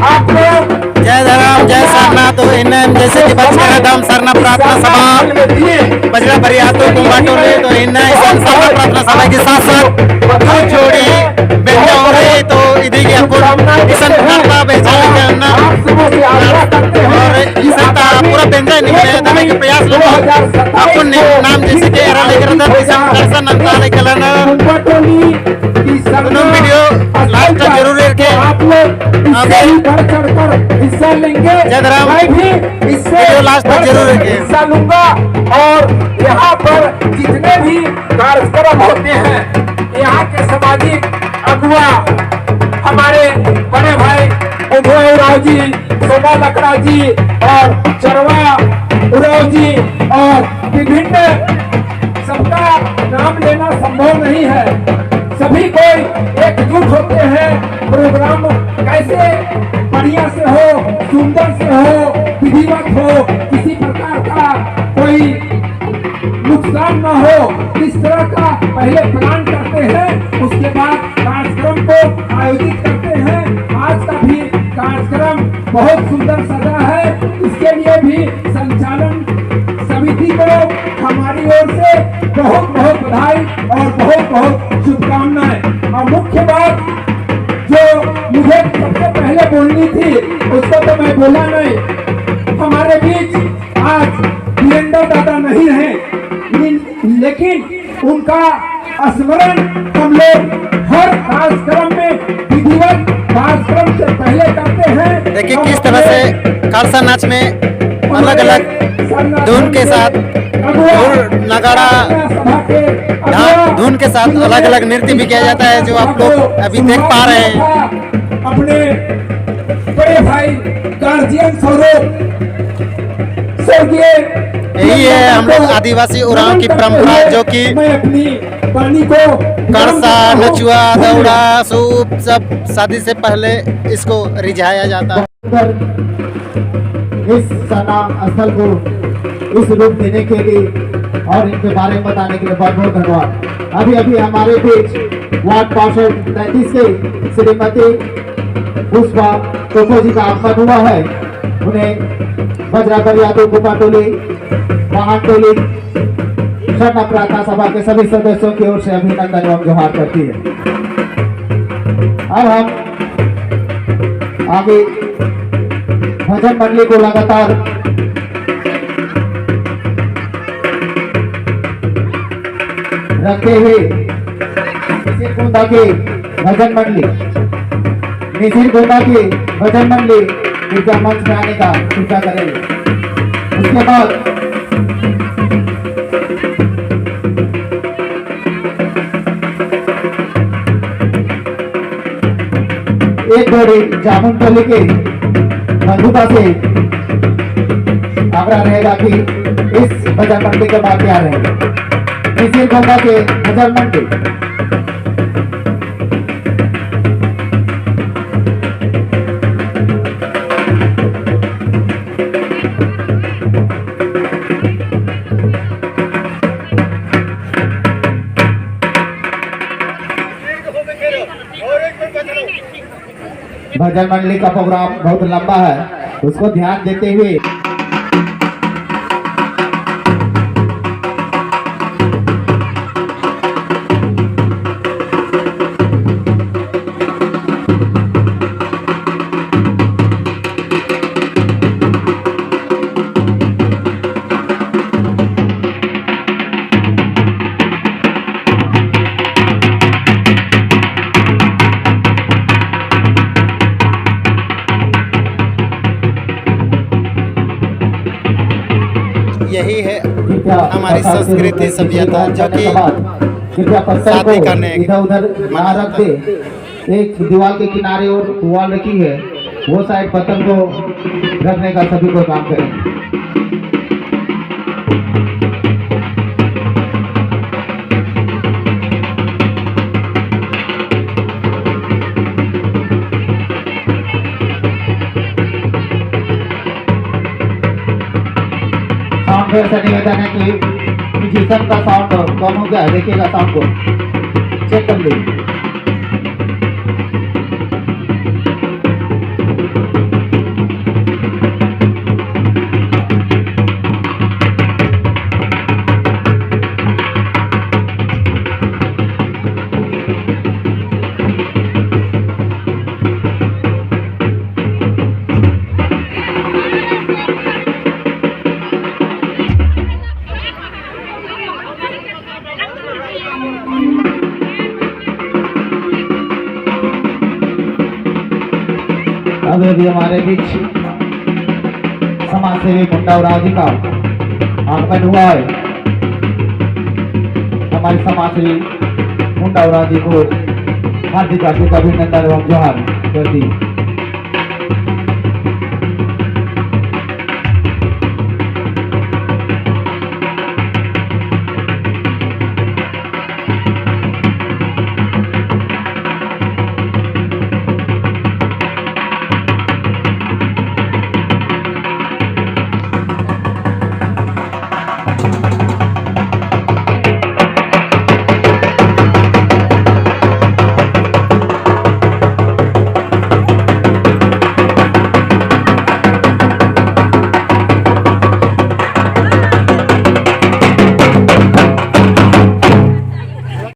आप लोग जय धर्म जय सरना तो इन जैसे कि बचकर दम सरना प्रार्थना सभा बजरा बरियातो कुंभाटोले तो इन सरना प्रार्थना सभा के साथ साथ जोड़ी बेंजाओरे तो इधी के अपन इसन करता बेचारे करना और इसता पूरा बेंजा निकले तने के प्रयास लोग अपन नाम जैसे के एरा लेकर था इसन दर्शन अंताले कलना दोनों वीडियो लास्ट तक जरूर रखे आप लोग अभी बढ़-चढ़कर हिस्सा लेंगे। मैं भी इससे लास्ट तक जरूर रखे हिस्सा लूंगा और यहाँ पर जितने भी कार्यक्रम होते हैं यहाँ के सामाजिक अगुआ हमारे बड़े भाई उदय उराव जी, सोमा लकड़ा जी और चरवा उराव जी और विभिन्न सबका नाम लेना संभव नहीं है। सभी कोई एकजुट होते हैं। प्रोग्राम कैसे बढ़िया से हो, सुंदर से हो, विधिवत हो, किसी प्रकार का कोई नुकसान न हो, इस तरह का पहले प्लान करते हैं, उसके बाद कार्यक्रम को आयोजित करते हैं। आज का भी कार्यक्रम बहुत सुंदर सजा है, इसके लिए भी संचालन समिति को हमारी ओर से बहुत बहुत बधाई और बहुत बहुत शुभकामनाएं। और मुख्य बात जो मुझे सबसे पहले बोलनी थी उसको तो मैं बोला नहीं। हमारे बीच आज वीरेंद्र दादा नहीं है, लेकिन उनका स्मरण हम लोग हर कार्यक्रम में विधिवत कार्यक्रम से पहले करते हैं। देखिए किस तरह से खालसा नाच में अलग अलग धुन के साथ नगाड़ा धुन के साथ अलग अलग नृत्य भी किया जाता है, जो आप लोग अभी देख पा रहे हैं। अपने बड़े भाई गार्जियन स्वरूप स्वर्गीय यही है हम लोग आदिवासी उरांव की परंपरा, जो कि करसा नचुआ दौड़ा सूप सब शादी से पहले इसको रिझाया जाता है। इस सना स्थल को इस रूप देने के लिए और इनके बारे में बताने के लिए बहुत बहुत धन्यवाद। अभी अभी हमारे बीच वार्ड पार्षद 33 के श्रीमती पुष्पा टोको जी का आगमन हुआ है। उन्हें बजरागर यादव कुपाटोली वाहन टोली शरण प्रार्थना सभा के सभी सदस्यों की ओर से अभिनंदन एवं जोहार करती है। अब हम आगे भजन मंडली को लगातार रखते हुए निसिर गोंदा की भजन मंडली कृपया मंच में आने का कृपया करेंगे। उसके बाद एक जोड़ी जामुन टोली के बंधुता से आग्रह रहेगा कि इस भजन मंडली के बाद क्या रहेगा। निसिर गोंदा के भजन मंडली भजन मंडली का प्रोग्राम बहुत लंबा है, उसको ध्यान देते हुए यही है हमारी संस्कृति सभ्यता, जो कि शादी करने इधर उधर ना रख दे। एक दीवार के किनारे और वॉल रखी है, वो साइड पत्थर को रखने का सभी को काम करें। ऐसा निवेदन है कि म्यूजिशियन का साउंड कम हो गया, देखिएगा साउंड को चेक कर लीजिए। अभी अभी हमारे बीच समाज सेवी मुंडा उराव जी का आगमन हुआ है। हमारे समाज सेवी मुंडा उराव जी को हार्दिक हार्दिक अभिनंदन एवं जोहार करती